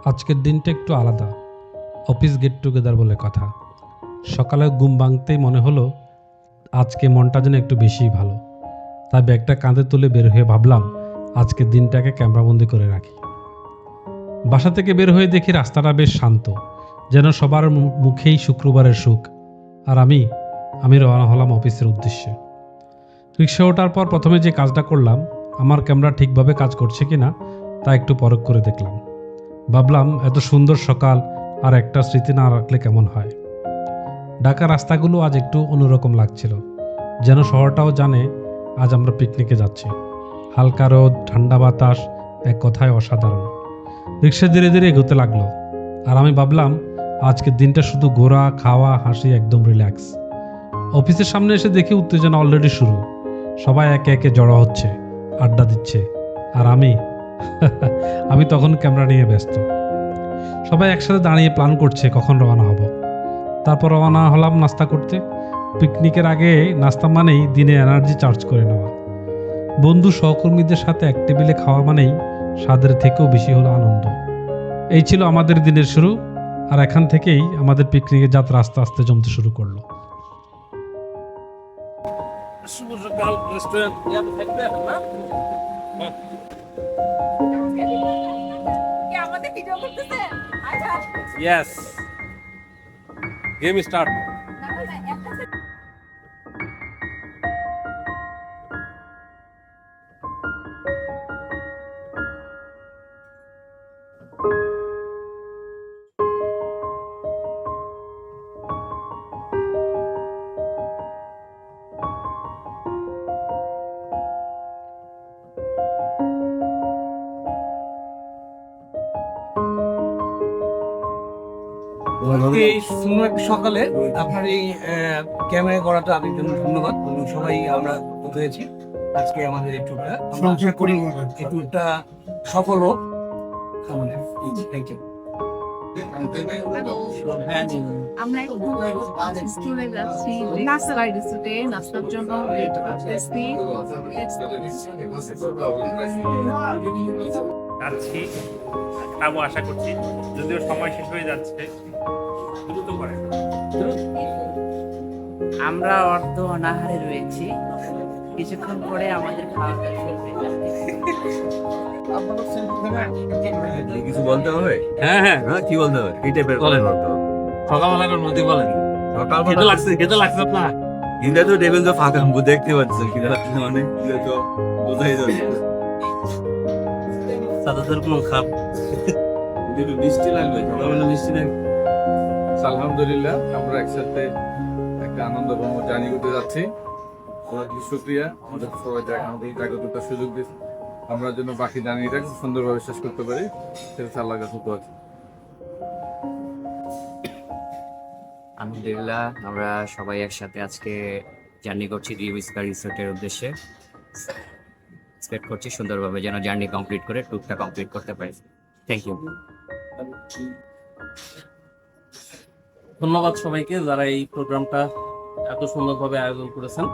আজকের দিনটা একটু আলাদা। অফিস গেট টুগেদার বলে কথা। সকালে ঘুম ভাঙতেই মনে হলো আজকে মনটা যেন একটু বেশিই ভালো। তাই ব্যাগটা কাঁধে তুলে বের হয়ে ভাবলাম আজকের দিনটাকে ক্যামেরাবন্দি করে রাখি। বাসা থেকে বের হয়ে দেখি রাস্তাটা বেশ শান্ত, যেন সবার মুখেই শুক্রবারের সুখ। আর আমি রওনা হলাম অফিসের উদ্দেশ্যে। রিক্সা ওঠার পর প্রথমে যে কাজটা করলাম, আমার ক্যামেরা ঠিকভাবে কাজ করছে কিনা তা একটু পরখ করে দেখলাম। ভাবলাম এত সুন্দর সকাল আর একটা স্মৃতি না রাখলে কেমন হয়। ঢাকা রাস্তাগুলো আজ একটু অন্যরকম লাগছিল, যেন শহরটাও জানে আজ আমরা পিকনিকে যাচ্ছি। হালকা রোদ, ঠান্ডা বাতাস, এক কথায় অসাধারণ। রিক্সা ধীরে ধীরে এগোতে লাগলো, আর আমি ভাবলাম আজকের দিনটা শুধু ঘোরা, খাওয়া, হাসি, একদম রিল্যাক্স। অফিসের সামনে এসে দেখি উত্তেজনা অলরেডি শুরু। সবাই একে একে জড়ো হচ্ছে, আড্ডা দিচ্ছে, আর আমি তখন ক্যামেরা নিয়ে ব্যস্ত। সবাই একসাথে দাঁড়িয়ে প্ল্যান করছে কখন রওনা হব। তারপর রওনা হলাম নাস্তা করতে। পিকনিকের আগে নাস্তা মানেই দিনে এনার্জি চার্জ করে নেওয়া। বন্ধু সহকর্মীদের সাথে এক টেবিলে খাওয়া মানেই স্বাদের থেকেও বেশি হলো আনন্দ। এই ছিল আমাদের দিনের শুরু, আর এখান থেকেই আমাদের পিকনিকের যাত্রা আস্তে আস্তে জমতে শুরু করলো। Yes. Game start. এই সুন্দর একটা সকালে আপনার এই ক্যামেরা করাটা আপনার জন্য ধন্যবাদ। সবাই আমরা হয়েছি আজকে আমাদের এই ট্যুরটা, আমরা আশা করি এই ট্যুরটা সফল হোক। Thank you. আমরা স্কুলে যাচ্ছি, নাস্তা বাড়িতে নাস্তার জন্য ওয়েট করতেছি। যাচ্ছি, খাবো আশা করছি, যদিও সময় শেষ হয়ে যাচ্ছে। দ্রুত করে। আমরা অর্ধ অনাহারে রয়েছি, কিছুক্ষণ পরে আমাদের খাওয়া দাওয়া শুরু হয়ে যাবে। কিছু বলতে হবে? হ্যাঁ হ্যাঁ, কি বলতে হবে? এই টাইপের বলেন। বলতে হবে। সকালবেলার মধ্যে বলেন। খেতে লাগছে আপনার? কিন্তু তো টেবিল তো ফাঁকা, দেখতে পাচ্ছেন কি মানে তো বোঝাই যাচ্ছে। সাদাদের কোনো খাপ একটু মিষ্টি লাগবে, সকালবেলা মিষ্টি লাগবে। আলহামদুলিল্লাহ, আমরা একসাথে একটা আনন্দঘন জার্নি করতে যাচ্ছি। শুক্রিয়া আমাদের সবাই আমাদের জাগ্রতার সুযোগ দিচ্ছে, আমরা যেন বাকি জার্নিটা খুব সুন্দরভাবে শেষ করতে পারি, সেটা আল্লাহর কাছে দোয়া চাই। আলহামদুলিল্লাহ, আমরা সবাই একসাথে আজকে জার্নি করছি রিভিস্কা রিসোর্টের উদ্দেশ্যে। এক্সপেক্ট করছি সুন্দরভাবে যেন জার্নি কমপ্লিট করে ট্যুরটা কমপ্লিট করতে পারি। Thank you. ধন্যবাদ সবাইকে যারা এই প্রোগ্রামটা এত সুন্দরভাবে আয়োজন করেছেন।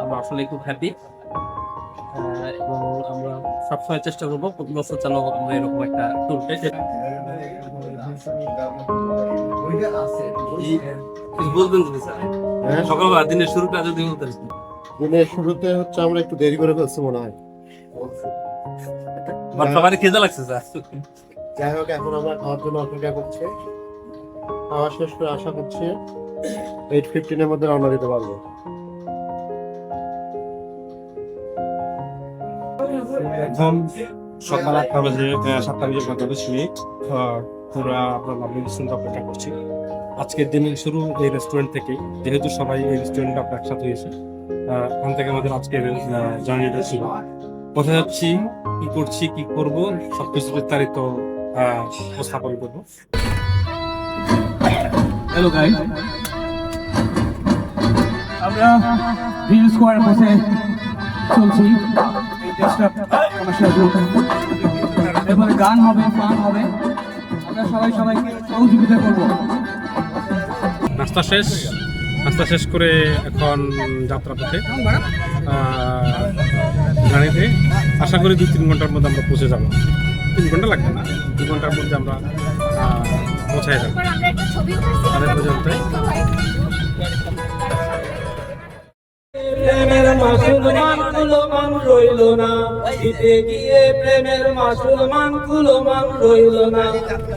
আমরা আসলে খুব হ্যাপি, এবং আমরা সবসময় চেষ্টা করবো প্রতি বছর যেন আমরা এরকম একটা ট্যুর পাই। বলবেন যদি স্যার, সকালবেলা দিনের শুরুটা যদি বলতেন। দিনের শুরুতে হচ্ছে আমরা একটু দেরি করে ফেলছি মনে হয়। সবারই খেতে লাগছে স্যার। যাই হোক, এখন আমরা খাওয়ার জন্য অপেক্ষা করছি। খাওয়া শেষ করে আশা করছি 8:15 এর মধ্যে রওনা দিতে পারবো। এখন সকাল 8টা বাজে, 7টা বেজে 45 মিনিট। পুরো আপনার লাভলি রেস্টুরেন্ট অপেক্ষা করছি। আজকের দিনের শুরু এই রেস্টুরেন্ট থেকেই, যেহেতু সবাই এই রেস্টুরেন্টে আমরা একসাথে হয়েছি। ওখান থেকে আমাদের আজকের জার্নিটা ছিল। কোথায় যাচ্ছি, কি করছি, কি করবো, সবকিছু বিস্তারিত উপস্থাপন করবো। হ্যালো গাইস, আমরা ভিউ স্কোয়ারে বসে চলছি। এরপরে গান হবে, ফান হবে, আমরা সবাইকে সহযোগিতা করবো। নাস্তা শেষ করে এখন যাত্রা পথে গাড়িতে। আশা করি 2-3 ঘন্টার মধ্যে আমরা পৌঁছে যাব। 3 ঘন্টা লাগবে না, 2 ঘন্টার মধ্যে আমরা পৌঁছায় যাবো। আমরা একটা ছবি উঠাইছি তাহলে পর্যন্তই। প্রেমের মুসলমান কুলমান রইল না, দিতে গিয়ে প্রেমের মুসলমান কুলমান রইল না।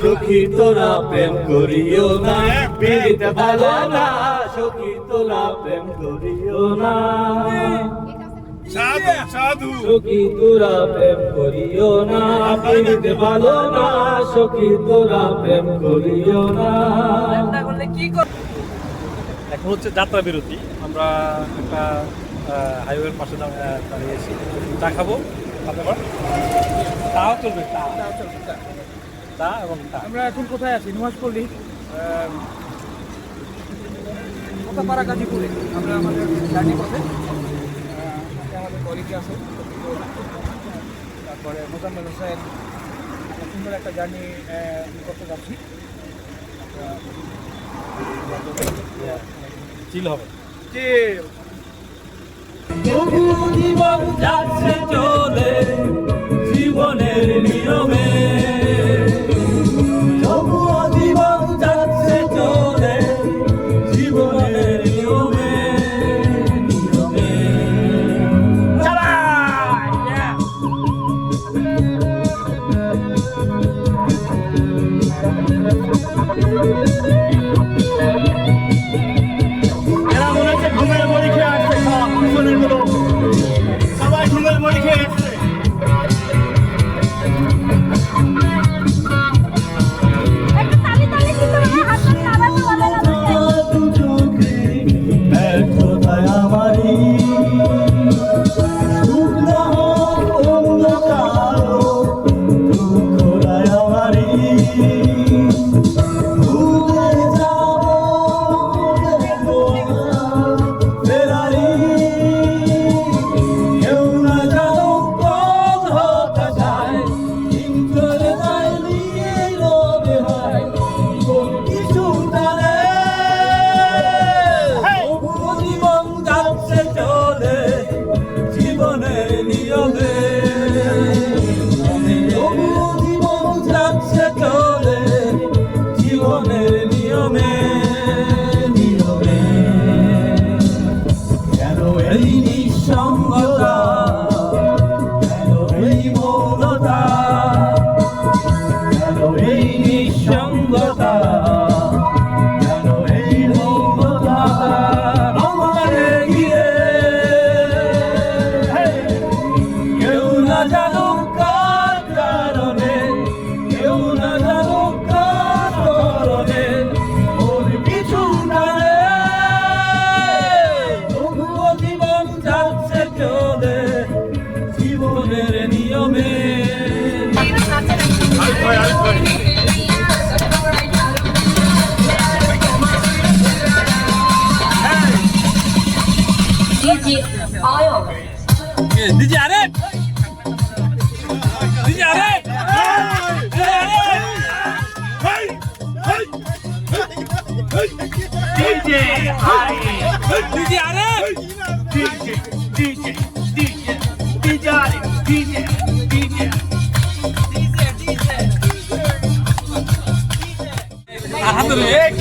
সখী তোরা প্রেম করিও না, পীড়িত ভালো না, সখী তোরা প্রেম করিও না। সখী তোরা প্রেম করিও না, পীড়িত ভালো না, সখী তোরা প্রেম করিও না। এখন হচ্ছে যাত্রা বিরতি। আমরা একটা হাইওয়ের পাশে দাঁড়িয়েছি, চা খাবো। তারপর তাও চলবে, চা এবং চা। আমরা এখন কোথায় আছি? নুহাশপল্লী, কোথাপাড়া, গাজীপুরে। আমরা আমাদের জার্নি পথে আমাদের কলিগে আছে, তারপরে মোজাম্মেল হোসেন, সুন্দর একটা জার্নি করতে যাচ্ছি। চিল হবে। জীবন যাচ্ছে চলে জীবনের নিয়মে, তবুও জীবন যাচ্ছে চলে জীবনের নিয়মে, নিয়মে। এরা মনে হচ্ছে ঘুমের বড়ি খেয়ে আসছে, সব পিছনের গুলো সবাই ঘুমের বড়ি খেয়ে আসছে। একটা তালি তালি দিতে হবে, হাতটা নাড়াতে বলে না ব্যর্থতায় আমারই শুকনো হোক অন্ধকারও, দুঃখরায় আমারই ভুলে যাবো ফেরারি। কেউ না জানো কোন হতাশায় দিন চলে যায় নিয়ে রবে হয় কোন কিছু টানে। তবুও জীবন যাচ্ছে চলে জীবনের নিয়মে, তবুও জীবন যাচ্ছে চলে জীবনের নিয়মে, নিয়মে। কেন এই নিঃসঙ্গতা, কেন এই মৌনতা, কেন এই নিঃসঙ্গতা, কেন এই মৌনতা আমারে ঘিরে। কেউ না জানুক কার কারণে, কেউ না জানুক কার কারণে ওর পিছু টানে। তবুও জীবন যাচ্ছে চলে জীবনের নিয়মে। DJ Arif! DJ Arif! DJ Arif!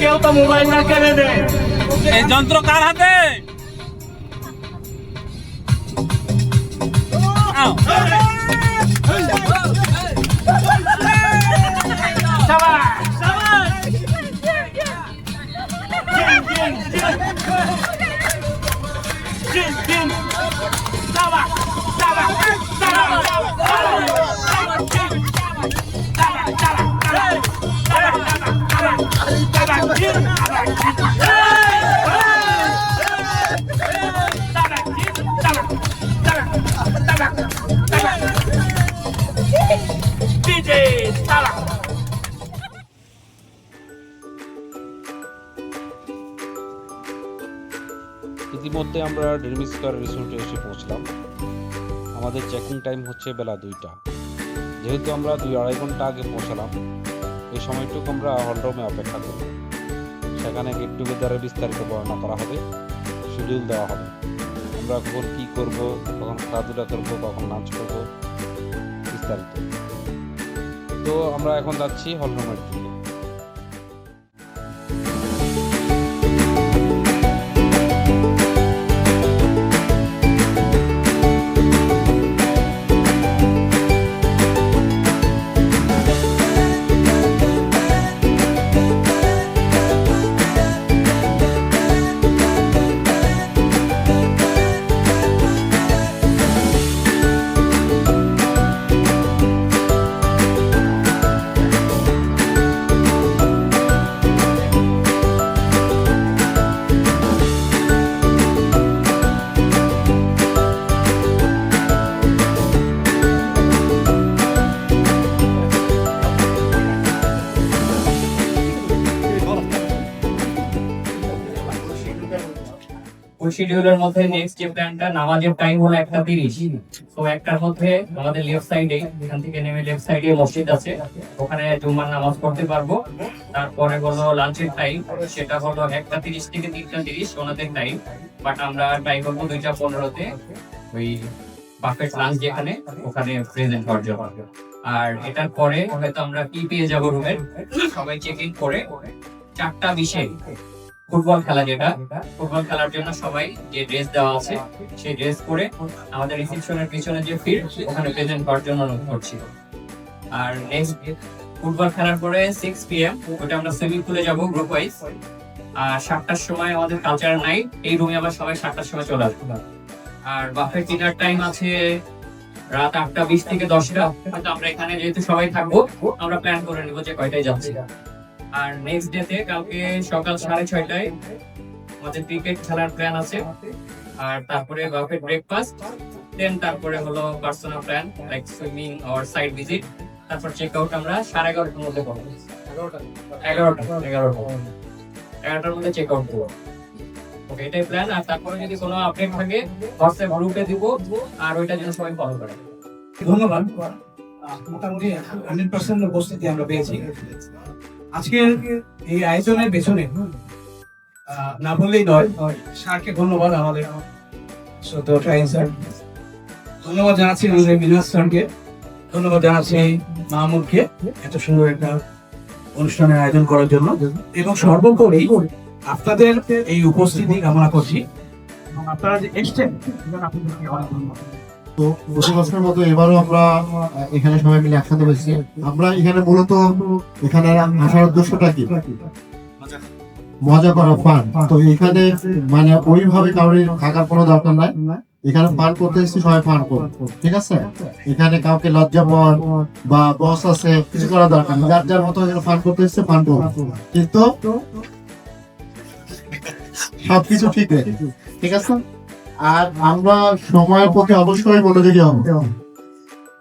কেউ তো মোবাইল না কেড়ে দে। এই যন্ত্র কার হাতে? আও। ইতিমধ্যে আমরা ড্রিম স্কয়ার রিসোর্টে এসে পৌঁছলাম। আমাদের চেকিং টাইম হচ্ছে বেলা 2টা। যেহেতু আমরা 2-2.5 ঘন্টা আগে পৌঁছালাম, এই সময়টুকু আমরা হলরুমে অপেক্ষা করব। সেখানে গেট টুগেদারের বিস্তারিত বর্ণনা করা হবে, শিডিউল দেওয়া হবে। আমরা কখন কী করব, কখন খেলাধুলা করব, কখন নাচ করব, বিস্তারিত। তো আমরা এখন যাচ্ছি হলরুমের দিকে। ওই শিডিউলের মধ্যে নেক্সট যে প্ল্যানটা, নামাজের টাইম হলো 1:30। তো একটার মধ্যে আমাদের লেফট সাইডে, এখান থেকে নেমে লেফট সাইডে মসজিদ আছে, ওখানে জুম্মার নামাজ পড়তে পারবো। তারপরে হলো লাঞ্চের টাইম, সেটা হলো 1:30 থেকে 3:30 ওনাদের টাইম, বাট আমরা ট্রাই করবো 2:15-তে ওই বাফেট লাঞ্চ যেখানে, ওখানে প্রেজেন্ট হওয়ার জন্য। আর এটার পরে হয়তো আমরা কি পেয়ে যাবো রুমের, সবাই চেক ইন করে 4:20-এ ফুটবল খেলা, যেটা ফুটবল খেলার জন্য সবাই যে ড্রেস দেওয়া আছে সেই ড্রেস পরে আমাদের রিসেপশনের পিছনে যে ফিল্ড, ওখানে প্রেজেন্ট করার জন্য অনুরোধ করছি। আর নেক্সট ফুটবল খেলার পরে 6 PM ওটা আমরা সুইমিং পুলে যাব গ্রুপ ওয়াইজ। আর 7টার সময় আমাদের কালচারাল নাইট, এই রুমে আবার সবাই 7টার সময় চলে আসবে। আর বাফেট ডিনার টাইম আছে রাত 8:20 থেকে 10টা। হয়তো আমরা এখানে যেহেতু সবাই থাকবো, আমরা প্ল্যান করে নিব যে কয়টায় যাচ্ছি। আর নেক্সট ডেতে কালকে সকাল 6:30টায় আমাদের ক্রিকেট খেলার প্ল্যান আছে। আর তারপরে বাফেট ব্রেকফাস্ট, দেন তারপরে হলো personal plan like swimming or side visit. তারপর চেক আউট আমরা 11:30টার মধ্যে করবো। 11টার মধ্যে চেক আউট করবো। ওকে, এটাই প্ল্যান। আর তারপরে যদি কোনো আপডেট থাকে হোয়াটসঅ্যাপ গ্রুপে দিব, আর ওইটা যেন সবাই ফলো করে। ধন্যবাদ। মোটামুটি 100% উপস্থিতি আমরা পেয়েছি আজকের এই আয়োজনের পেছনে। না বললেই নয়, স্যারকে ধন্যবাদ, আমাদের স্যার ধন্যবাদ জানাচ্ছি, আমাদের মিনাজ স্যারকে ধন্যবাদ জানাচ্ছি, মাহমুদকে এত সুন্দর একটা অনুষ্ঠানের আয়োজন করার জন্য, এবং সর্বোপরি আপনাদের এই উপস্থিতি কামনা করছি। আপনারা যে এসছেন আপনাদেরকে অনেক ধন্যবাদ। তো প্রতি বছরের মতো এবারও আমরা এখানে সবাই মিলে একসাথে হয়েছি। আমরা এখানে মূলত এখানে আসার উদ্দেশ্যটা কি? মজা করা, ফান। তো এখানে মানে ওইভাবে কারোর থাকার কোনো দরকার নাই, এখানে ফান করতে এসেছি, সবাই ফান করবো, ঠিক আছে? এখানে কাউকে লজ্জা পাওয়ার বা বস আছে কিছু করার দরকার নেই, যার যার মতো ফান করতে এসেছে, ফান করবো, কিন্তু সবকিছু ঠিক রেখে, ঠিক আছে? আর আমরা সময়ের প্রতি অবশ্যই মনোযোগী হব।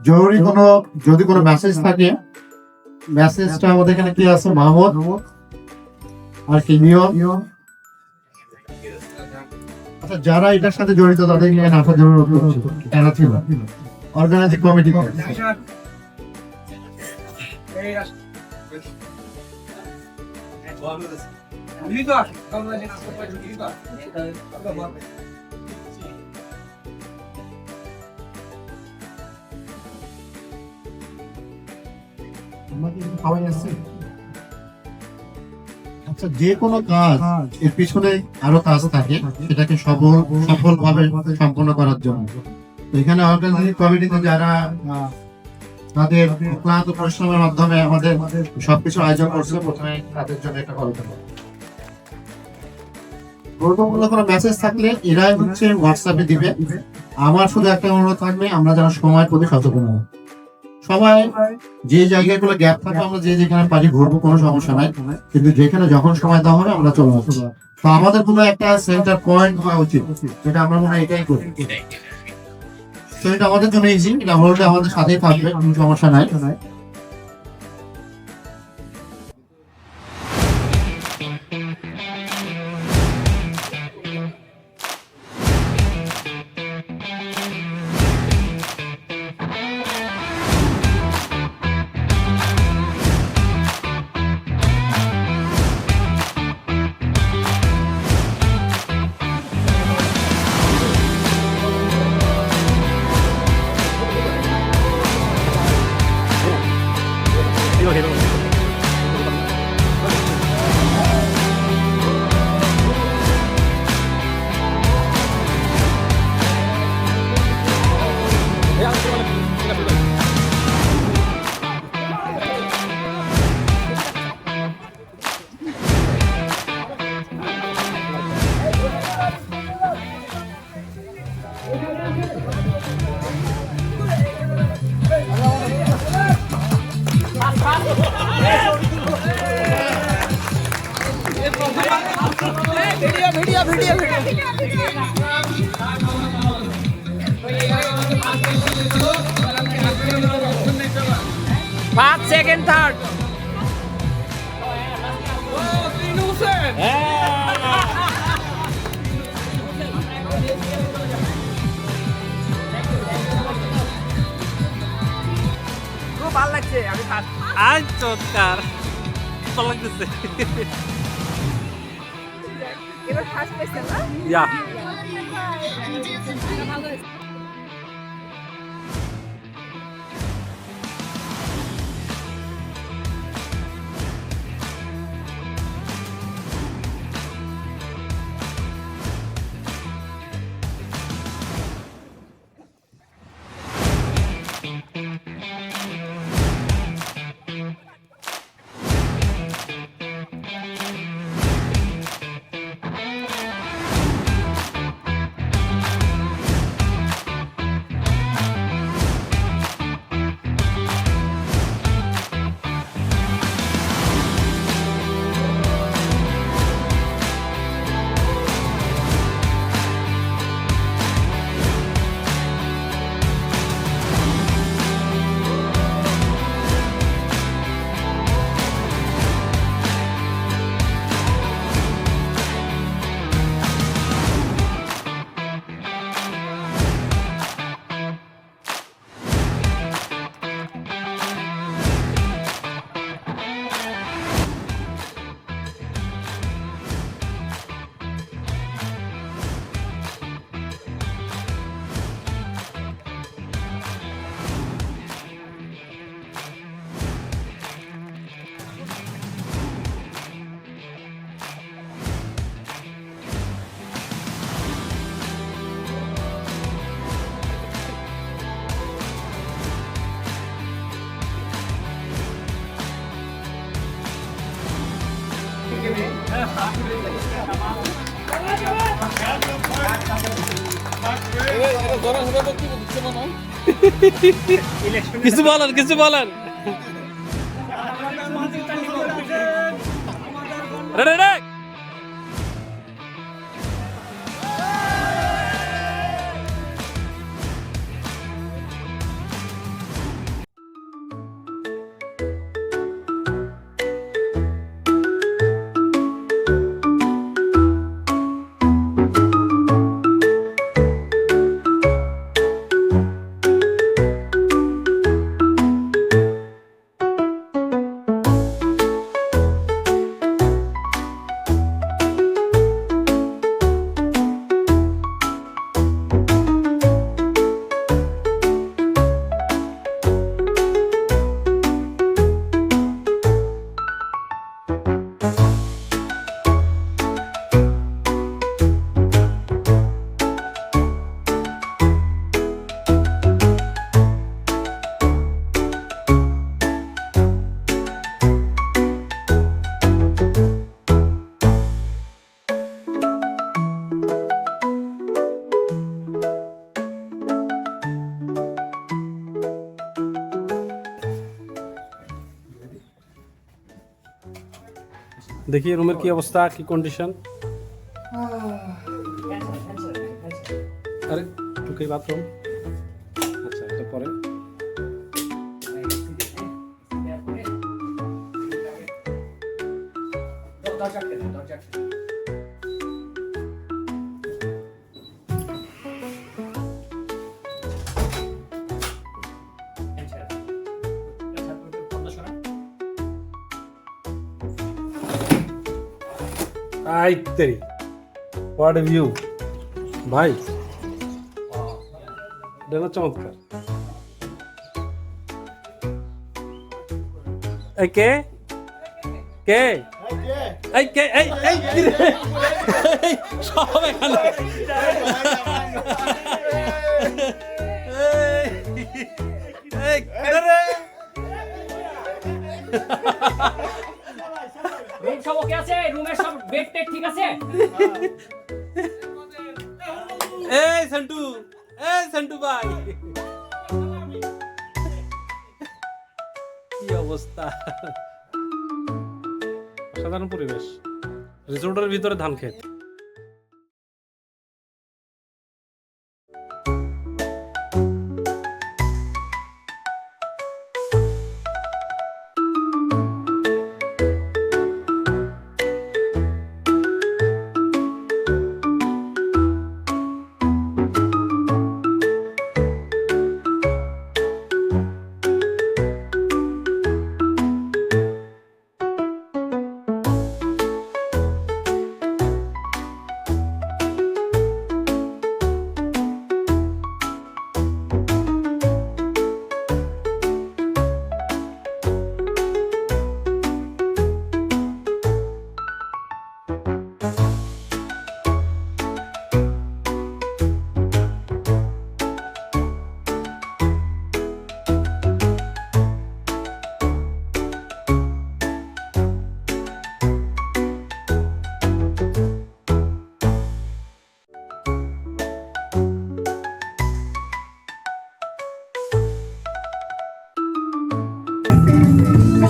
জরুরি কোনো যদি কোনো মেসেজ থাকে, মেসেজটা আমাদের এখানে কি আছে, মাহমুদ আর কি নিয়ম। আচ্ছা, যারা এটার সাথে জড়িত তাদের এখানে আসার জন্য অনুরোধ করছি। এরা ছিল অর্গানাইজিং কমিটি। আচ্ছা, যে কোনো কাজ এর পিছনে আরো কাজ থাকে, সেটাকে সফলভাবে সম্পন্ন করার জন্য এখানে অর্গানাইজিং কমিটিতে যারা তাদের ক্লান্ত পরিশ্রমের মাধ্যমে আমাদের সবকিছু আয়োজন করছে, প্রথমে তাদের জন্য একটা কথা গুরুত্বপূর্ণ কোনো মেসেজ থাকলে এরাই হচ্ছে হোয়াটসঅ্যাপে দিবে। আমার শুধু একটা অনুরোধ থাকবে, আমরা যেন সময়ের প্রতি সচেতন হই। সবাই যে জায়গাগুলো গ্যাপ থাকে আমরা যে যেখানে পারি ঘুরবো, কোনো সমস্যা নাই, কিন্তু যেখানে যখন সময় দেওয়া হবে আমরা চলে আসবো। তো আমাদের কোনো একটা সেন্টার পয়েন্ট হওয়া উচিত, যেটা আমরা মনে হয় এটাই করি। তো এটা আমাদের জন্য ইজি, এটা আমাদের সাথেই থাকবে, কোনো সমস্যা নাই। Hero hero first second third খুব ভালো লাগছে আমি ফার্স্ট আজ চমৎকার ভালো লাগতেছে এবার ফার্স্ট পেয়েছেন না? ইয়া কিছু বলেন কিছু বলেন দেখি রুমের কি অবস্থা, কি কন্ডিশন। আরে ঢুকে বাথরুম, আচ্ছা এটা পরে। I Teri, what a view ভাই, এটা চমৎকার। এই কে কে এই কে এই এই কি রে? এই, সব এখানে এই কেডা রে? রুম সব ওকে আছে? রুমের সব বেড টেড ঠিক আছে? এই সন্টু ভাই, কি অবস্থা! সাধারণ পরিবেশ, রিসোর্টের ভিতরে ধান ক্ষেত।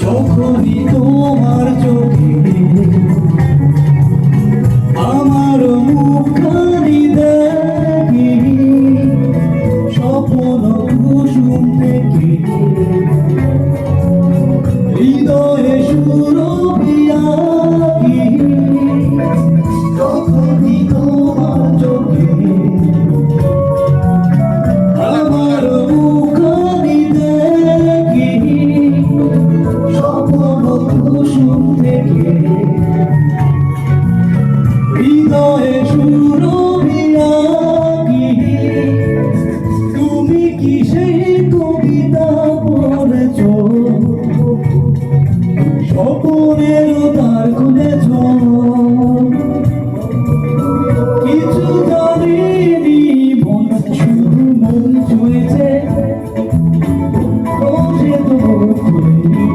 যখনই তোমার চোখে আমার মুখখানি দেখি, স্বপ্ন কুসুম থেকে হৃদয়ে সুরভি আঁকি। যখনই তোমার চোখে আমার মুখখানি দেখি, স্বপ্ন কুসুম থেকে হৃদয়ে সুরভি আঁকি। তুমি কি সেই কবিতা পড়েছ, স্বপনের দ্বার খুলেছ? কিছু জানিনি মন, শুধু মন ছুঁয়েছে, বসে তো খুলিনি।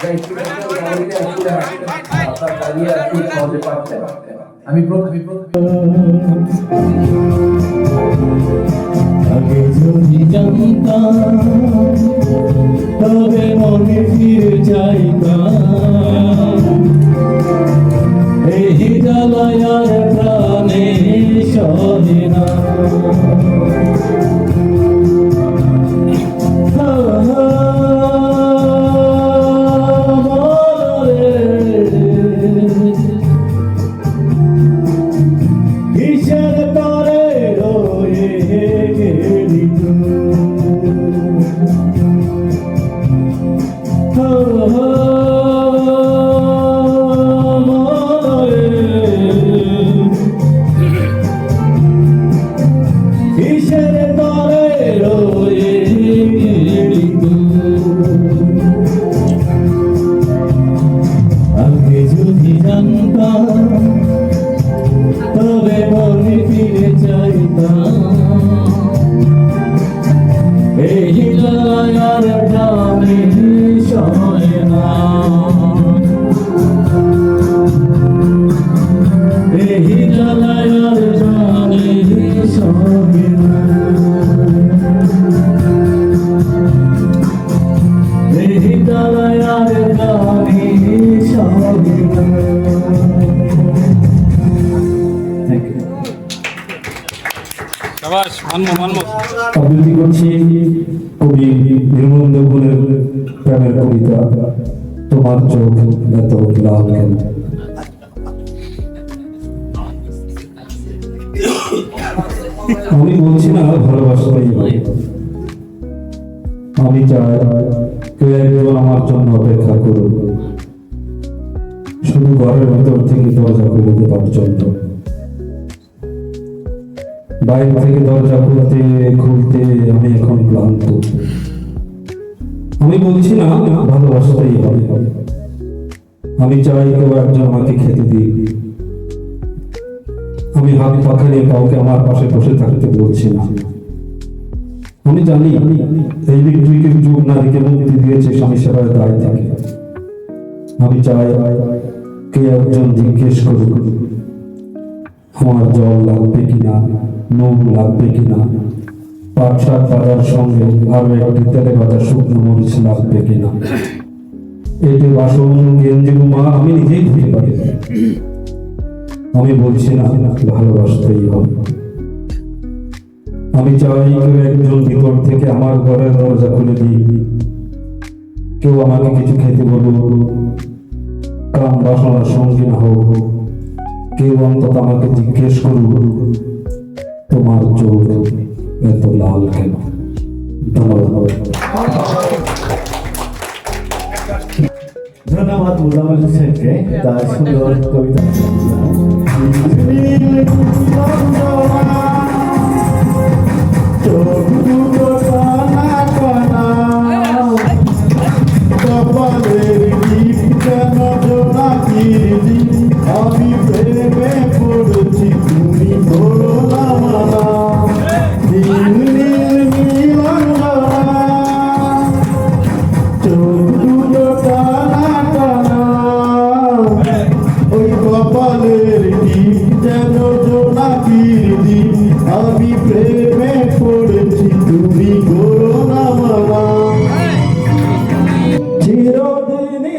Thank you. আগে যদি জানতাম তবে মনে ফিরে যাইতাম, এই জ্বালায় আর প্রাণে সহে না। কিসের তরে রয়ে গেলি তুই? কিসের তরে রয়ে গেলি তুই? আগে যদি জানতাম তবে মনে ফিরে চাইতাম, এই লায়ার প্রাণে সয় না। এই লায়ার প্রাণে সয় না। এই লায়ার প্রাণে সয় না। শাবাশ, মানমো। আবৃত্তি করছি কবি নির্মল গুণের প্রেমের কবিতা তোমার চোখ এত লাল কেন। আমি বলছি না ভালোবাসতেই হবে, আমি চাই কেউ একজন আমার জন্য অপেক্ষা করুক, শুধু ঘরের ভেতর থেকে দরজা খুলে দেবার জন্য। বাইরে থেকে দরজা খুলতে খুলতে আমি এখন ক্লান্ত। আমি বলছি না ভালোবাসতেই হবে, আমি চাই কেউ একজন আমাকে খেতে দিই। আমি হাত পাখা নিয়ে কাউকে আমার পাশে বসে থাকতে বলছি না। আমি জানি এই ইলেকট্রিকের যুগ নারীকে মুক্তি দিয়েছে স্বামী সেবার দায় থেকে। আমি চাই কে একজন জিজ্ঞেস করুক আমার জল লাগবে কিনা, নুন লাগবে কিনা, পাট শাক বাজার সঙ্গে আরো একটি তেলে ভাজা শুকনো মরিচ লাগবে কিনা। এটি বাসন গেঞ্জি মা আমি নিজেই ধুতে পারি। আমি বলছি না ভালোবাসতেই হবে। আমি চাই কেউ একজন ভিতর থেকে আমার ঘরের দরজা খুলে দিই, কেউ আমাকে কিছু খেতে বলুক, কাম বাসনার সঙ্গী না হোক, কেউ অন্তত আমাকে জিজ্ঞেস করুক তোমার চোখ এত লাল কেন। ধন্যবাদ। ধন্যবাদ মোজাম্মেল হোসেনকে তার সুন্দর কবিতা। আমি প্রেমে পড়েছি তুমি বলো না মানা, দিন মিলন চোখ দুটো টানা টানা, ওই কপালের টিপ যেন জোনাকির দিন। আমি প্রেমে পড়েছি তুমি বলো না মানা, চিরদিনই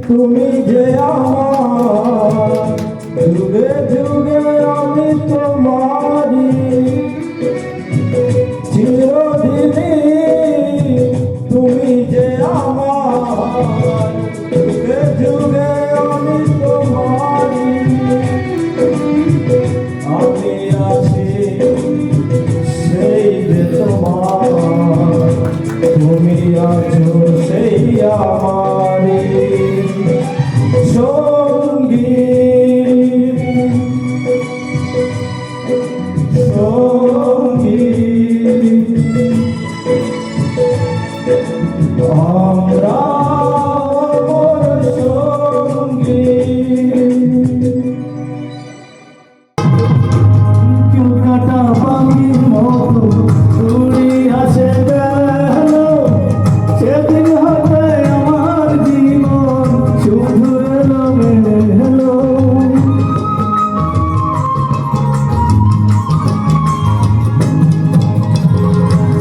তুমি যে আমার, যুগে যুগে আমি তোমারি। চিরদিনই তুমি যে আমার, যুগে যুগে আমি তোমারি। আমি আছি সেই যে তোমার, তুমি আছো সেই আমারি সঙ্গী। সঙ্গী আমরা মোর সঙ্গী। কেউ কাটা পাখির মতো উড়ে আসে গেল, সেদিন হতে আমার জীবন শুধু এলো মেলো।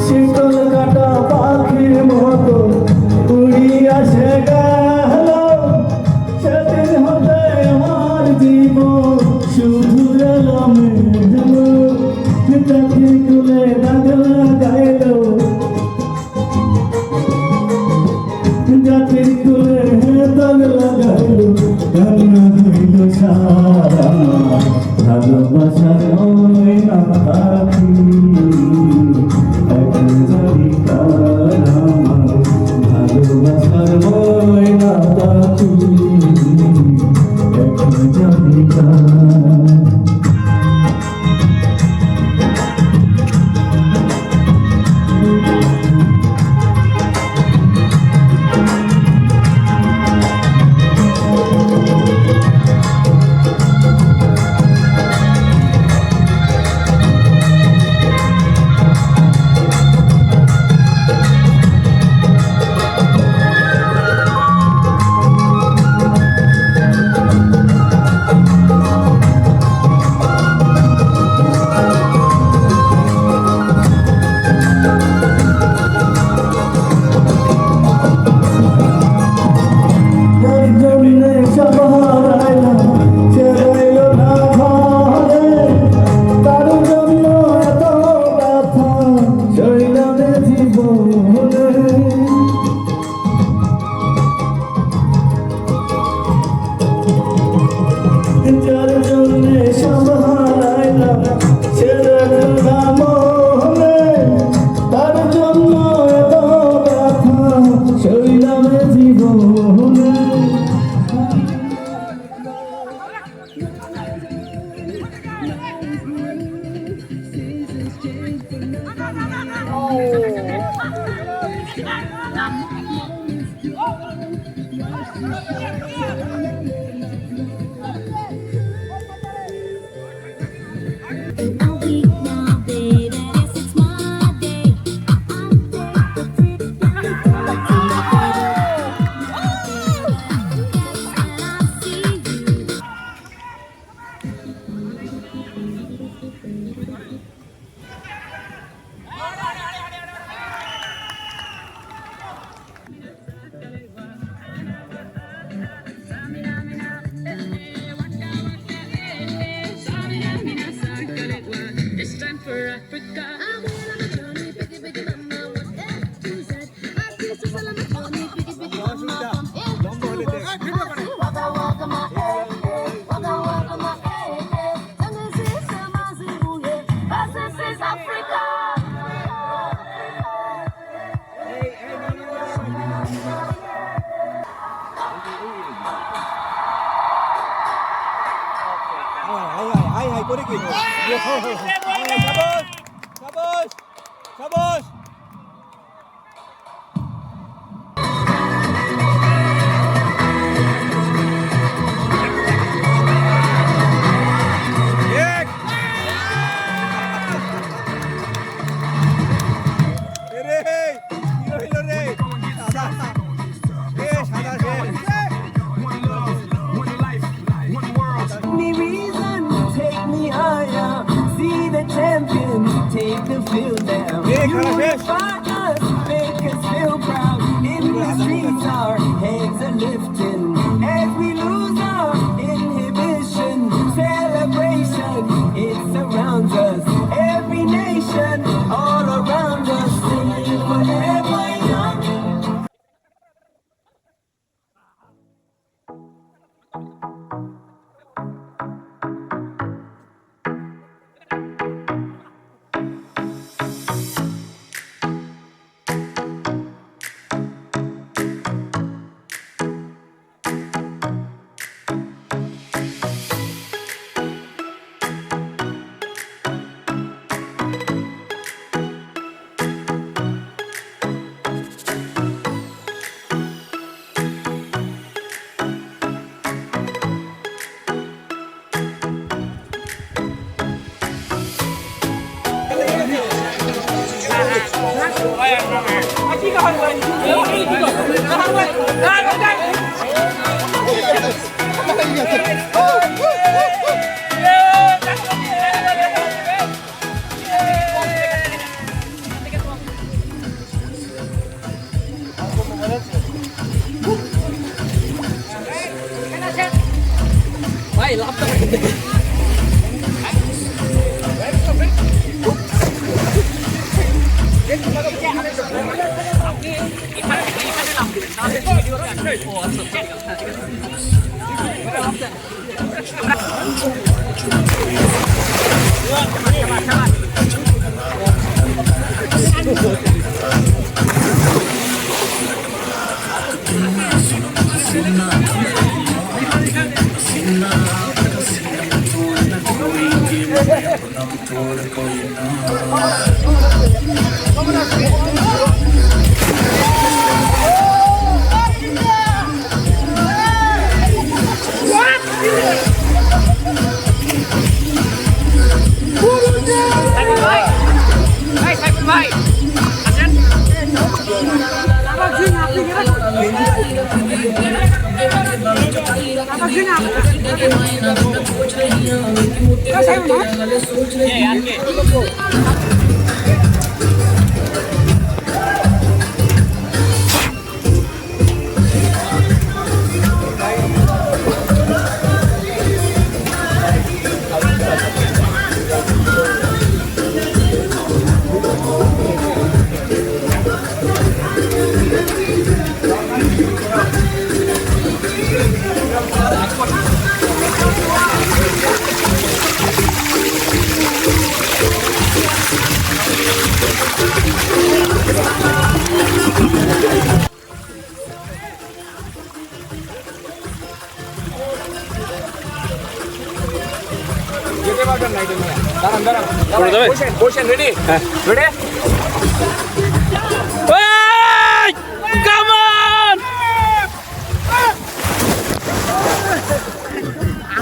শীতল কাটা পাখির মতো উড়ে আসে গেল, সেদিন হতে আমার জীবন শুধু এলো মেলো। চাকরি তুলে দাগলা গাইলো, জাতির তুলে দাগ লাগাইলো, কান্না হইল সারা ভালোবাসার ওই না পাখি। একবারই কার আমার ভালোবাসার ওই না পাখি, একবারই কার।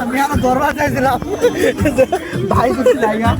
আমি আমার দরবার চাইছিলাম ভাই কিছু জায়গা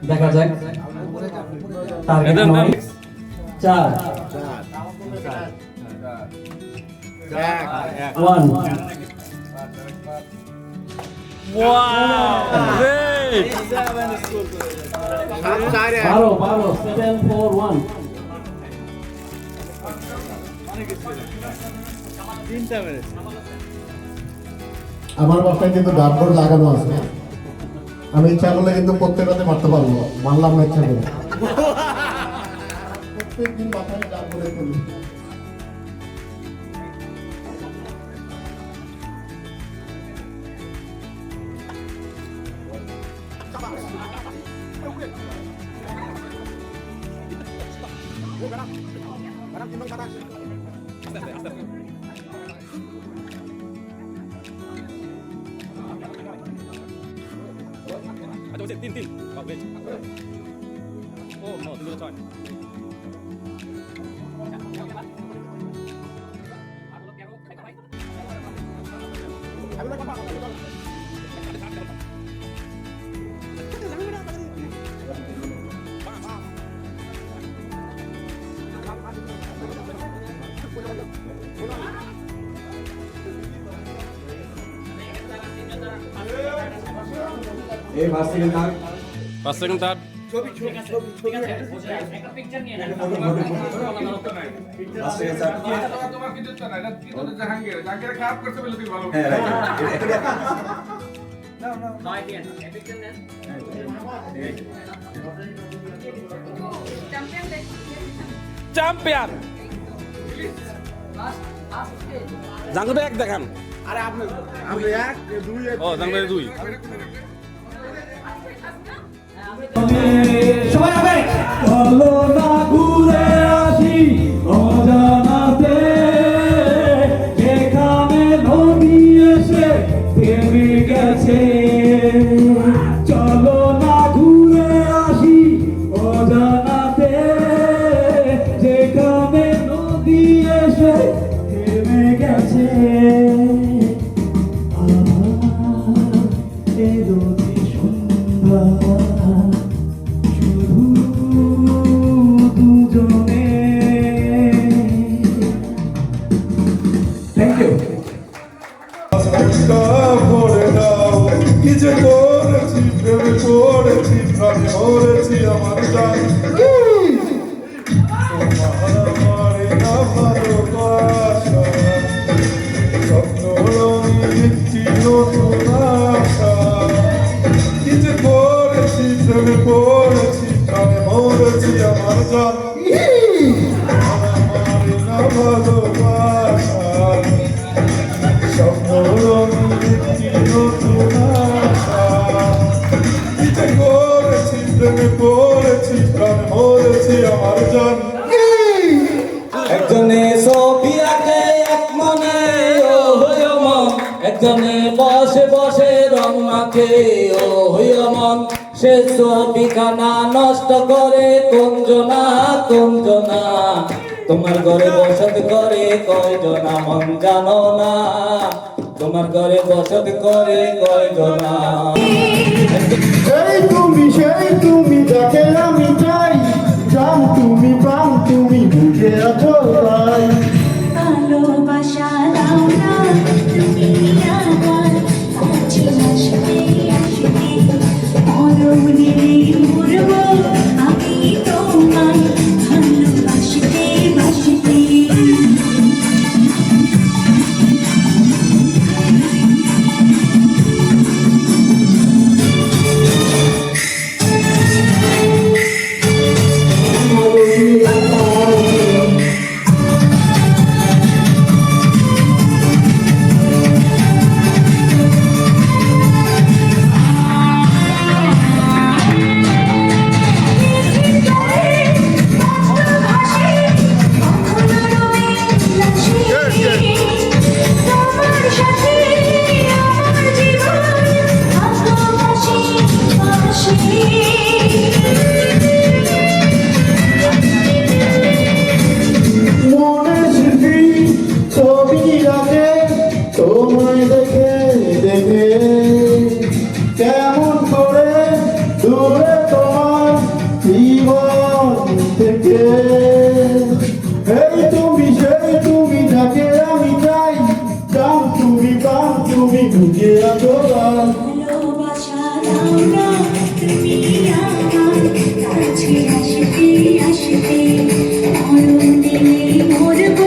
দেখা যাক টার্গেট 4 1 12 7 4 1 আমার বাসায় কিন্তু ডাকবোর্ড লাগানো আছে, আমি ইচ্ছা করলে কিন্তু প্রত্যেকটাতে মারতে পারবো, মারলাম না ইচ্ছা করে। প্রত্যেকদিন বাসায় ডাকবোর্ডে তুলি। এই 5 সেকেন্ড থাক, 5 সেকেন্ড থাক। তোমার কিছু তো না, এটা কিন্তু জাহাঙ্গীর খারাপ করতে বলে তুই ভালো। চ্যাম্পিয়ন জাঙ্গবে এক দেখান। আরে আপনি আমরা এক দুই ও জাঙ্গবে দুই। সবাই হবে চলো না ঘুরে আসি অজানাতে, যেখানে নদী এসে থেমে গেছে। চলো না ঘুরে আসি অজানাতে, যেখানে নদী এসে থেমে গেছে। একজন একজনে ছবি আঁকে এক মনে ও হইয় মন, একজনে বসে বসে রং মাখে ও হইয় মন, সে ছবিখানা নষ্ট করে কোনজনা কোনজনা, তোমার ঘরে বসত করে কয়জনা মন জানো না, তোমার ঘরে বসত করে কয়জনা। এই তুমি সেই তুমি যাকে আমি চাই, জান তুমি প্রাণ তুমি বুঝে আছো তাই। ভালোবাসা দাও না তুমি আমার, আজ আসবে আসবে মরণে মরব আমি তোমায় ভালোবাসতে বাসতে। মনে স্মৃতি ছবি রাখে তোমায় দেখে দেখে, কেমন করে দূরে তোমার জীবন থেকে। এই তুমি সেই তুমি যাকে আমি চাই, জান তুমি প্রাণ তুমি বুঝে আছো তাই। ভালোবাসা দাও না তুমি আমার, কাছে আসতে আসতে মরণে মরব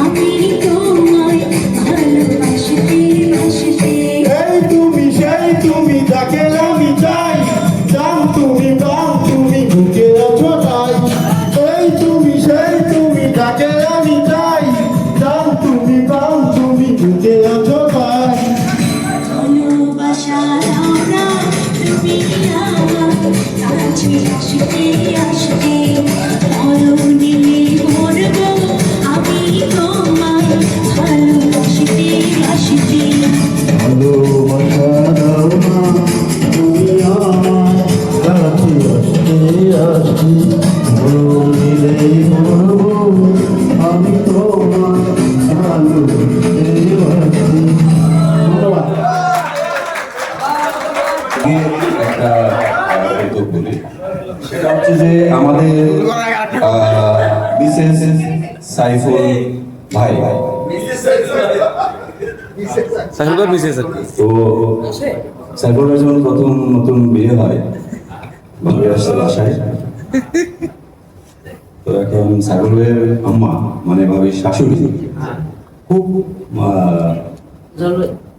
আমি তোমায় ভালোবাসতে বাসতে। এই তুমি সেই তুমি যাকে আমি চাই, জান তুমি প্রাণ তুমি বুঝে আছো তাই। এই তুমি সেই তুমি যাকে আমি চাই, জান তুমি প্রাণ তুমি বুঝে আছো তাই। ভালোবাসা দাও না তুমি আমার, কাছে আসতে আসতে মরণে মরব আমি তোমায় ভালোবাসতে বাসতে। ভালোবাসা দাও না তুমি আমার, কাছে আসতে আসতে মরণেই মরব আমি তোমায় ভালোবাসতে বাসি। ধন্যবাদ। একটা উদ্যোগ বলি, সেটা হচ্ছে যে আমাদের মিসেস সাইফুল ভাই, তো সাইফুল ভাই যখন প্রথম নতুন বিয়ে হয় ভাবে আসছে বাসায়, তো এখন সাইফুল ভাইয়ের আম্মা মানে ভাবি শাশুড়ি খুব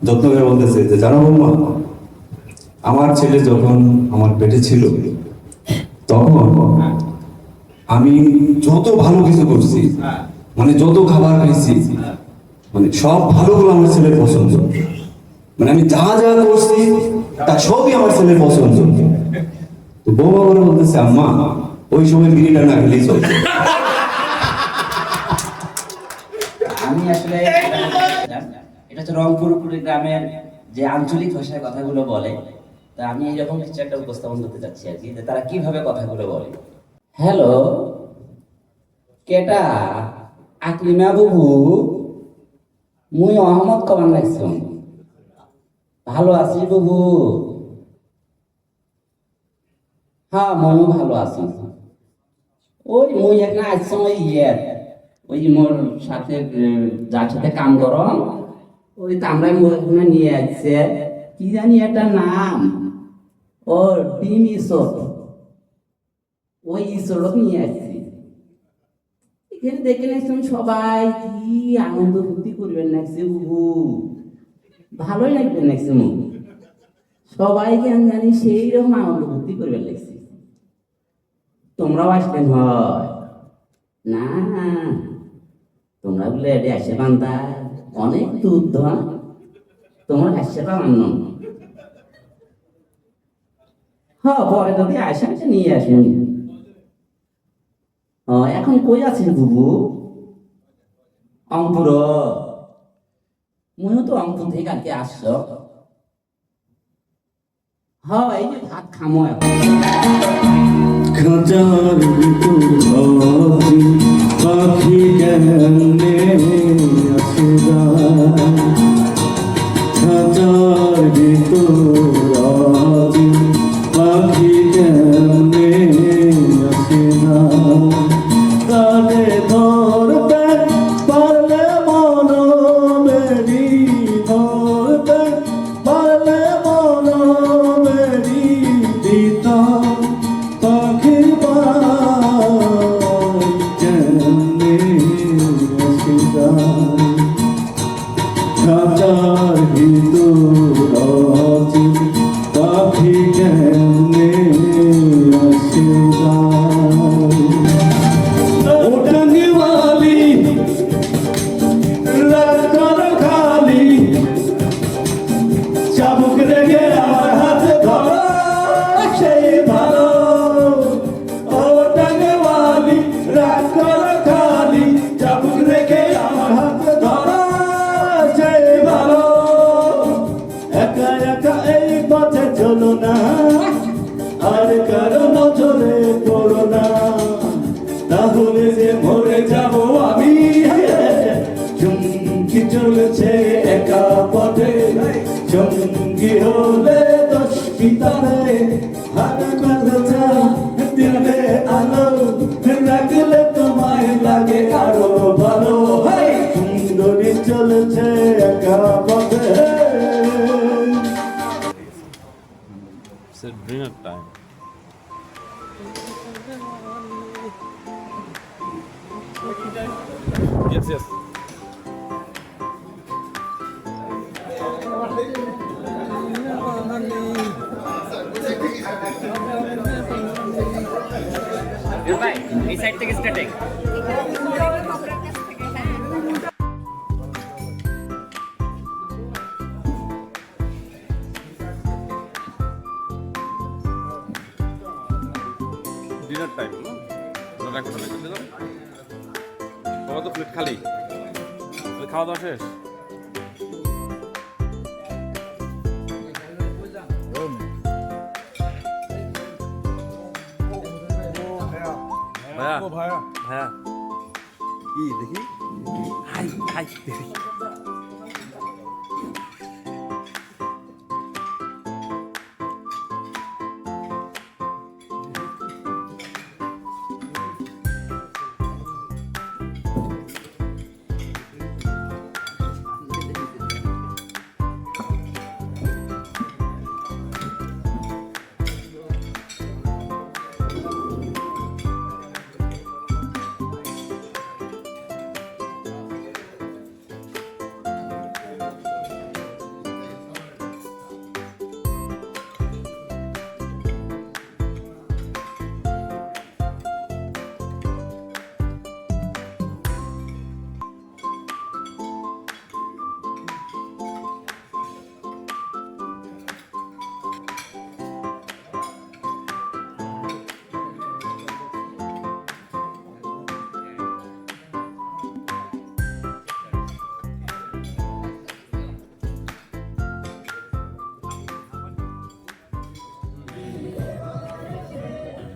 যত্ন করে বলতেছে যে জানো বৌমা, আমার ছেলে যখন আমার পেটে ছিল তখন আমি যত ভালো কিছু করছি, মানে যত খাবার খাইছি, মানে সব ভালোগুলো আমার ছেলের পছন্দ, মানে আমি যা যা করছি তা সবই আমার ছেলের পছন্দ। তো বৌমা করে বলতেছে আম্মা ওই সময় বিড়িটা না খেলেই চলছে। আমি আসলে এটা হচ্ছে রংপুর গ্রামের যে আঞ্চলিক ভাষায় কথাগুলো বলে, তা আমি এইরকম কিছু একটা উপস্থাপন করতে চাচ্ছি আর কি, যে তারা কিভাবে কথাগুলো বলে। হ্যালো, কেটা আকলিমা বুবু, মুই অহমদ কমান লাগছি, ভালো আছি বুবু? হ্যাঁ ময়ও ভালো আছি। ওই মুই একটা আসছি ওই ওই মোর সাথে যার সাথে কাম করো ওই তামরাই মোহনা নিয়ে আসছে, কি জানি একটা নাম ও ডিম ঈশ্বর, ওই ঈশ্বরক নিয়ে আসছি। এখানে দেখে নাকছেন সবাই কি আনন্দ ফুর্তি করবেন নাকছে বুবু, ভালোই লাগবে নাকছে মুখ, সবাইকে আমি জানি সেই রকম আনন্দ ফুর্তি করবেন লাগছে। তোমরাও আসবেন হয় না? তোমরা বলে এটি আসে বান্ধা অনেক দুধ ধোয়া, তোমরা আসছে বানান্ন। হ্যাঁ পরে যদি আসেন নিয়ে আসুন। এখন কই আছেন বুবু? অঙ্কুর মনে তো অঙ্কুর থেকে কালকে আসছ হ্যাঁ এই যে ভাত খামো এখন খাঁচার ভিতর ভাবছি পাখি কেমনে আসে যায় খাঁচার ভিতর ভাবছি পাখি কেমনে আসে যায় তাকে ধরতে পারলে মন বেরি ধরতে পারলে মন বেরি দিতাম পাখির পাই কেমনে আসে যায় খাঁচার ভিতর আছে পাখি কেমনে আসে যায় ওটাঙ্গি वाली রাত কর খালি চাবুক রেখে আমার হাতে ধরো সেই ভালো ওটাঙ্গি वाली রাত কর খালি চাবুক রেখে আমার হাতে ধরো সেই ভালো একা একা এই পথে চলো না আর কারো নজরে পড়ো না তাহলে যে মরে যাব আমি চুমকি চলেছে একা পথে চুমকি হলে দশ পিতারে হাত কথা দিলে আলো রাখলে তোমায় লাগে আরো ভালো সুন্দরী চলেছে একা পথে ডিনার টাইম Yes, yes. ভাই এই সাইড থেকে স্টার্টিং ডিনার টাইম না রাখো বাবা তো প্লেট খালি খাওয়া দাওয়া শেষ ভাইয়া ভাইয়া ভাইয়া কি দেখি হাই হাই দেখি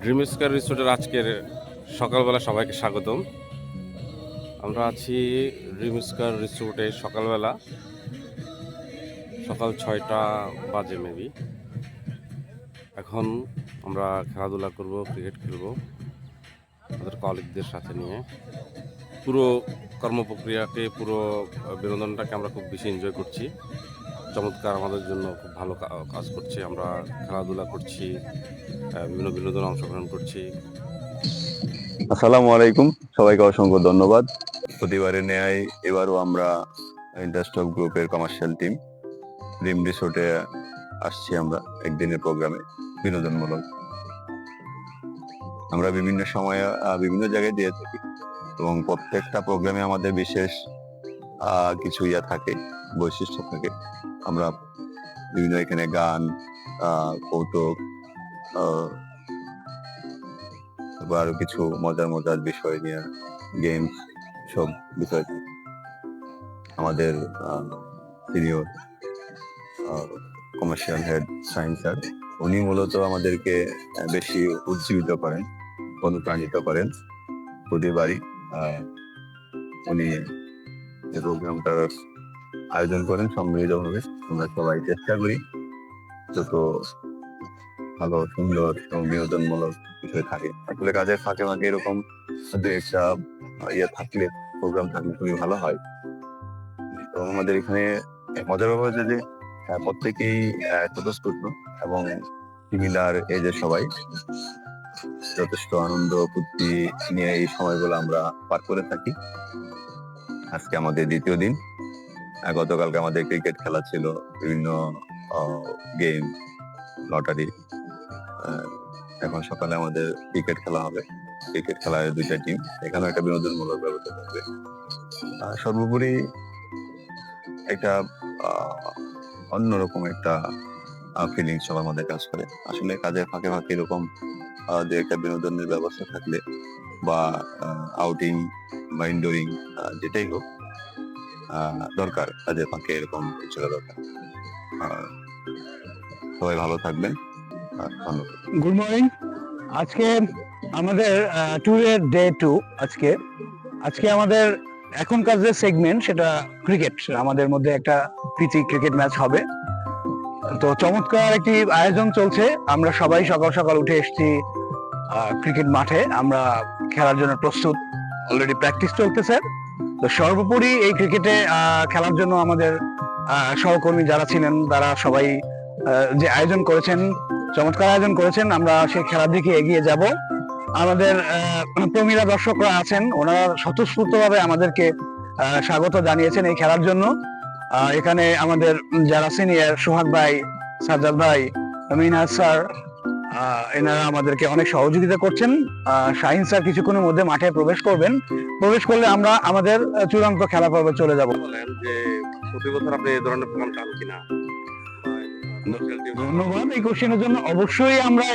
ড্রিম স্কয়ার রিসোর্টের আজকের সকালবেলা সবাইকে স্বাগতম। আমরা আছি ড্রিম স্কয়ার রিসোর্টে সকালবেলা, সকাল 6টা বাজে মেবি। এখন আমরা খেলাধুলা করব, ক্রিকেট খেলব আমাদের কলিগদের সাথে নিয়ে। পুরো কর্মপ্রক্রিয়াকে, পুরো বিনোদনটাকে আমরা খুব বেশি এনজয় করছি। চমৎকার, আমাদের জন্য খুব ভালো কাজ করছে। আমরা খেলাধুলা করছি, বিভিন্ন বিনোদনে অংশগ্রহণ করছি। আসসালামু আলাইকুম, সবাইকে অসংখ্য ধন্যবাদ। প্রতিবারের ন্যায় এবারও আমরা ইন্ডাস্ট্রক গ্রুপের কমার্শিয়াল টিম ড্রিম রিসোর্টে আসছি। আমরা একদিনের প্রোগ্রামে বিনোদনমূলক। আমরা বিভিন্ন সময়ে বিভিন্ন জায়গায় দিয়ে থাকি এবং প্রত্যেকটা প্রোগ্রামে আমাদের বিশেষ কিছু থাকে, বৈশিষ্ট্য থাকে। আমরা বিভিন্ন এখানে গান, কৌতুক, আরো কিছু মজার মজার বিষয় নিয়ে গেমস, সব বিষয় আমাদের senior commercial head Shahin sir, উনি মূলত আমাদেরকে বেশি উজ্জীবিত করেন, অনুপ্রাণিত করেন প্রতিবারই। উনি এই প্রোগ্রামটার আয়োজন করেন সম্মিলিতভাবে। আমরা সবাই চেষ্টা করি যত ভালো সুন্দর এবং বিনোদনমূলক বিষয় থাকে। আসলে কাজের ফাঁকে ফাঁকে এরকম একটা থাকলে, প্রোগ্রাম থাকলে খুবই ভালো হয়। তো আমাদের এখানে মজার ব্যাপার হচ্ছে যে প্রত্যেকেই স্বতঃস্ফূর্ত এবং সিমিলার এজের সবাই, যথেষ্ট আনন্দ ফুর্তি নিয়ে এই সময়গুলো আমরা পার করে থাকি। আজকে আমাদের দ্বিতীয় দিন। গতকালকে আমাদের ক্রিকেট খেলা ছিল, বিভিন্ন গেম, লটারি। এখন সকালে আমাদের ক্রিকেট খেলা হবে। ক্রিকেট খেলায় 2টা টিম, এখানেও একটা বিনোদনমূলক ব্যবস্থা থাকবে। সর্বোপরি একটা অন্যরকম একটা ফিলিংস সব আমাদের কাজ করে। আসলে কাজের ফাঁকে ফাঁকে এরকম যে একটা বিনোদনের ব্যবস্থা থাকলে, বা আউটিং বা ইনডোরিং যেটাই হোক, দরকার কাজের ফাঁকে এরকম কিছু দরকার। সবাই ভালো থাকবেন, ধন্যবাদ। Good morning. আজকে আমাদের ট্যুরের ডে 2। আজকে আমাদের এখনকার যে সেগমেন্ট সেটা ক্রিকেট। আমাদের মধ্যে একটা প্রীতি ক্রিকেট ম্যাচ হবে। তো চমৎকার একটি আয়োজন চলছে। আমরা সবাই সকাল সকাল উঠে এসেছি ক্রিকেট মাঠে। আমরা খেলার জন্য প্রস্তুত, অলরেডি প্র্যাকটিস চলতেছে। তো সর্বোপরি এই ক্রিকেটে খেলার জন্য আমাদের সহকর্মী যারা ছিলেন তারা সবাই যে আয়োজন করেছেন, চমৎকার আয়োজন করেছেন। আমরা সেই খেলার দিকে এগিয়ে যাব। আমাদের প্রমীলা দর্শকরা আছেন, ওনারা স্বতঃস্ফূর্তভাবে আমাদেরকে স্বাগত জানিয়েছেন এই খেলার জন্য। এখানে আমাদের যারা সিনিয়র, সোহাগ ভাই, সাজ্জাদ ভাই, মিনহাজ স্যার, এনারা আমাদেরকে অনেক সহযোগিতা করছেন। শাহিন স্যার কিছুক্ষণের মধ্যে মাঠে প্রবেশ করবেন। প্রবেশ করলে আমরা আমাদের চূড়ান্ত খেলা পর্বে চলে যাব। যে প্রতি বছর আপনি এই ধরনের প্রোগ্রাম চান কিনা? ধন্যবাদ এই কোশ্চেনের জন্য। অবশ্যই আমরা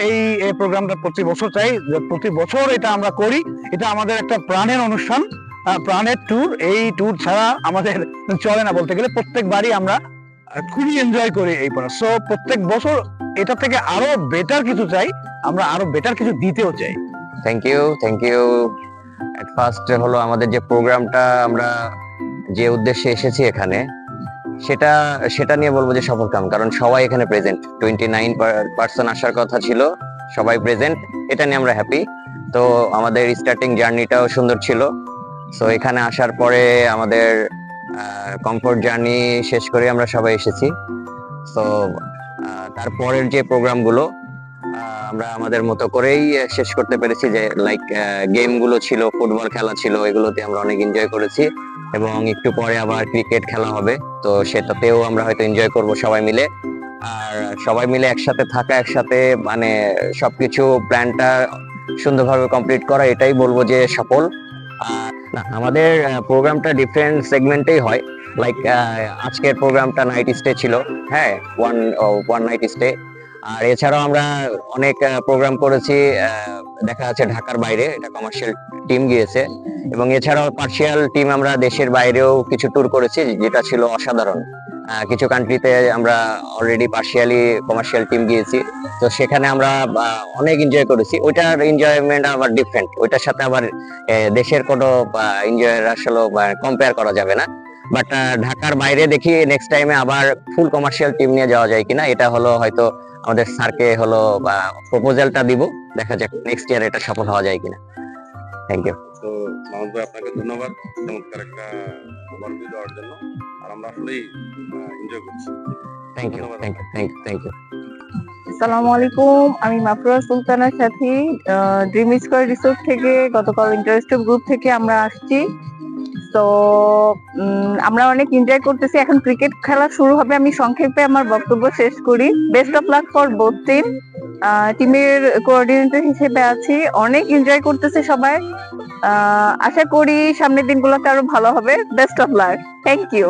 এই প্রোগ্রামটা প্রতি বছর চাই, যে প্রতি বছর এটা আমরা করি। এটা আমাদের একটা প্রাণের অনুষ্ঠান, প্রাণের ট্যুর। এই ট্যুর ছাড়া আমাদের চলে না বলতে গেলে। প্রত্যেকবারই আমরা খুবই এনজয় করি এই পড়া। সো প্রত্যেক বছর এটা থেকে আরো বেটার কিছু চাই, আমরা আরো বেটার কিছু দিতেও চাই। Thank you. এট ফার্স্ট হলো আমাদের যে প্রোগ্রামটা আমরা যে উদ্দেশ্যে এসেছি এখানে, সেটা নিয়ে বলবো যে সফল কাম। কারণ সবাই এখানে প্রেজেন্ট, 29% আসার কথা ছিল, সবাই প্রেজেন্ট, এটা নিয়ে আমরা হ্যাপি। তো আমাদের স্টার্টিং জার্নিটাও সুন্দর ছিল। সো এখানে আসার পরে আমাদের কমফোর্ট জার্নি শেষ করে আমরা সবাই এসেছি। তো তারপরের যে প্রোগ্রামগুলো আমরা আমাদের মতো করেই শেষ করতে পেরেছি। যে লাইক গেমগুলো ছিল, ফুটবল খেলা ছিল, এগুলোতে আমরা অনেক এনজয় করেছি। এবং একটু পরে আবার ক্রিকেট খেলা হবে, তো সেটাতেও আমরা হয়তো এনজয় করব সবাই মিলে। আর সবাই মিলে একসাথে থাকা, একসাথে মানে সবকিছু প্ল্যানটা সুন্দরভাবে কমপ্লিট করা, এটাই বলবো যে সফল। না, আমাদের প্রোগ্রামটা ডিফারেন্ট সেগমেন্টেই হয়। লাইক আজকের প্রোগ্রামটা নাইট স্টে ছিল, হ্যাঁ, ওয়ান নাইট স্টে। আর এছাড়াও আমরা অনেক প্রোগ্রাম করেছি, দেখা যাচ্ছে ঢাকার বাইরে, এটা কমার্শিয়াল টিম গিয়েছে। এবং এছাড়াও পার্শিয়াল টিম আমরা দেশের বাইরেও কিছু ট্যুর করেছি, যেটা ছিল অসাধারণ। কিছু কান্ট্রিতে আমরা অলরেডি পার্শিয়ালি কমার্শিয়াল টিম গিয়েছি। তো সেখানে আমরা অনেক এনজয় করেছি। ওইটার এনজয়মেন্ট আবার ডিফারেন্ট, ওইটার সাথে আবার দেশের কোনো এনজয়ের আসলে কম্পেয়ার করা যাবে না। বাট ঢাকার বাইরে দেখি নেক্সট টাইমে আবার ফুল কমার্শিয়াল টিম নিয়ে যাওয়া যায় কিনা। এটা হলো হয়তো আমাদের স্যারকে হলো প্রপোজালটা দিব, দেখা যাক নেক্সট ইয়ার এটা সফল হওয়া যায় কিনা। Thank you. তো মাহমুদ ভাই, আপনাকে ধন্যবাদ চমৎকার একটা ওভারভিউ দেওয়ার জন্য। আর আমরা আসলেই এনজয় করছি। Thank you. আসসালামু আলাইকুম, আমি মাফরুরা সুলতানার সাথে ড্রিম স্কয়ার রিসোর্ট থেকে গতকাল ইন্টারেস্টেড গ্রুপ থেকে আমরা আসছি। তো আমরা অনেক এনজয় করতেছি। এখন ক্রিকেট খেলা শুরু হবে। আমি সংক্ষেপে আমার বক্তব্য শেষ করি। Best of luck for both team. টিমের কোঅর্ডিনেটর হিসেবে আছি, অনেক এনজয় করতেছে সবাই। আশা করি সামনের দিনগুলোতে আরো ভালো হবে। Best of luck. Thank you.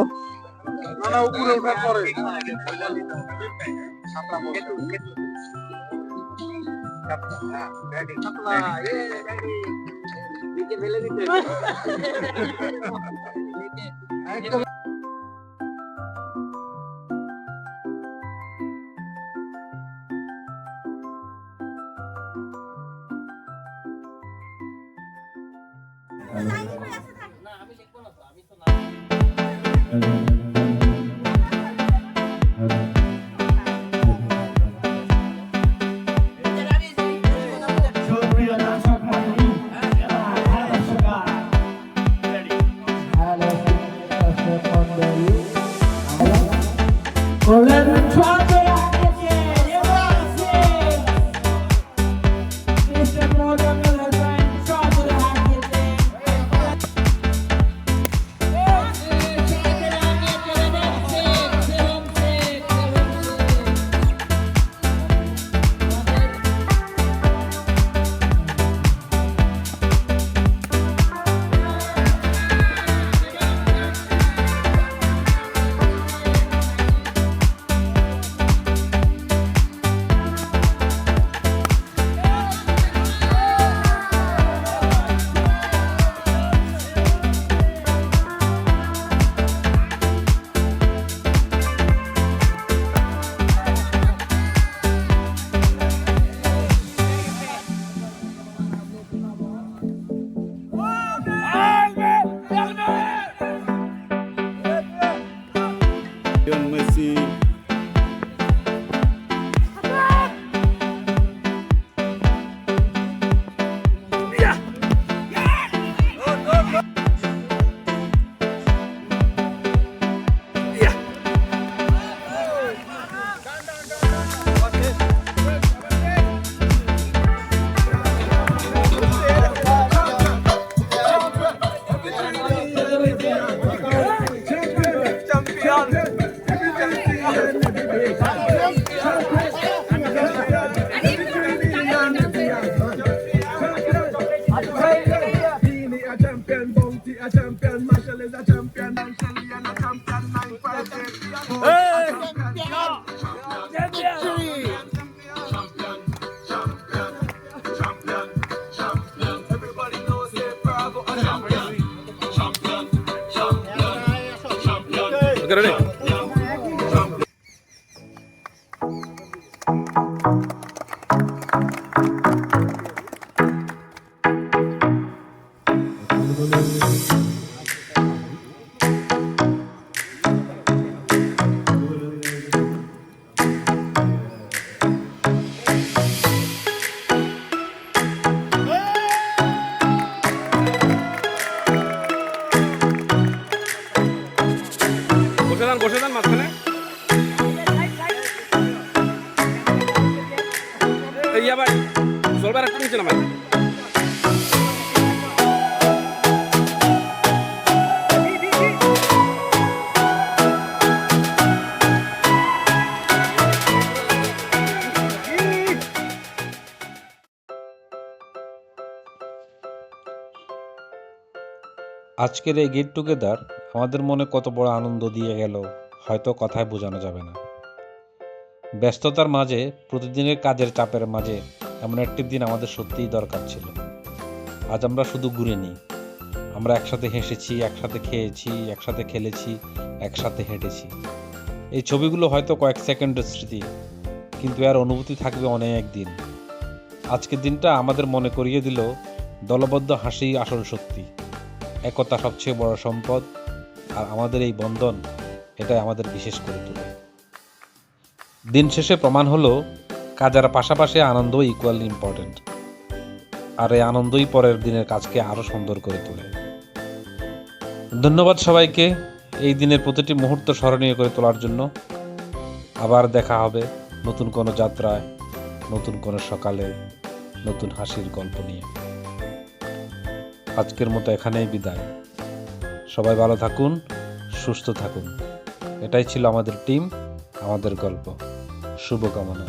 বসে যান মাঝখানে। এই আবার চলবার একটু নিচে নামাই। আজকের এই গেট টুগেদার আমাদের মনে কত বড় আনন্দ দিয়ে গেল হয়তো কথায় বোঝানো যাবে না। ব্যস্ততার মাঝে, প্রতিদিনের কাজের চাপের মাঝে এমন একটি দিন আমাদের সত্যিই দরকার ছিল। আজ আমরা শুধু ঘুরে নিই, আমরা একসাথে হেসেছি, একসাথে খেয়েছি, একসাথে খেলেছি, একসাথে হেঁটেছি। এই ছবিগুলো হয়তো কয়েক সেকেন্ডের স্মৃতি, কিন্তু এর অনুভূতি থাকবে অনেক দিন। আজকের দিনটা আমাদের মনে করিয়ে দিল দলবদ্ধ হাসি আসল শক্তি, একতা সবচেয়ে বড় সম্পদ, আর আমাদের এই বন্ধন এটাই আমাদের বিশেষ করে তোলে। দিন শেষে প্রমাণ হলো কাজের পাশাপাশি আনন্দ ইকুয়ালি ইম্পর্টেন্ট, আর এই আনন্দই পরের দিনের কাজকে আরও সুন্দর করে তোলে। ধন্যবাদ সবাইকে এই দিনের প্রতিটি মুহূর্ত স্মরণীয় করে তোলার জন্য। আবার দেখা হবে নতুন কোনো যাত্রায়, নতুন কোনো সকালে, নতুন হাসির গল্প নিয়ে। আজকের মতো এখানেই বিদায়। সবাই ভালো থাকুন, সুস্থ থাকুন। এটাই ছিল আমাদের টিম, আমাদের গল্প। শুভকামনা।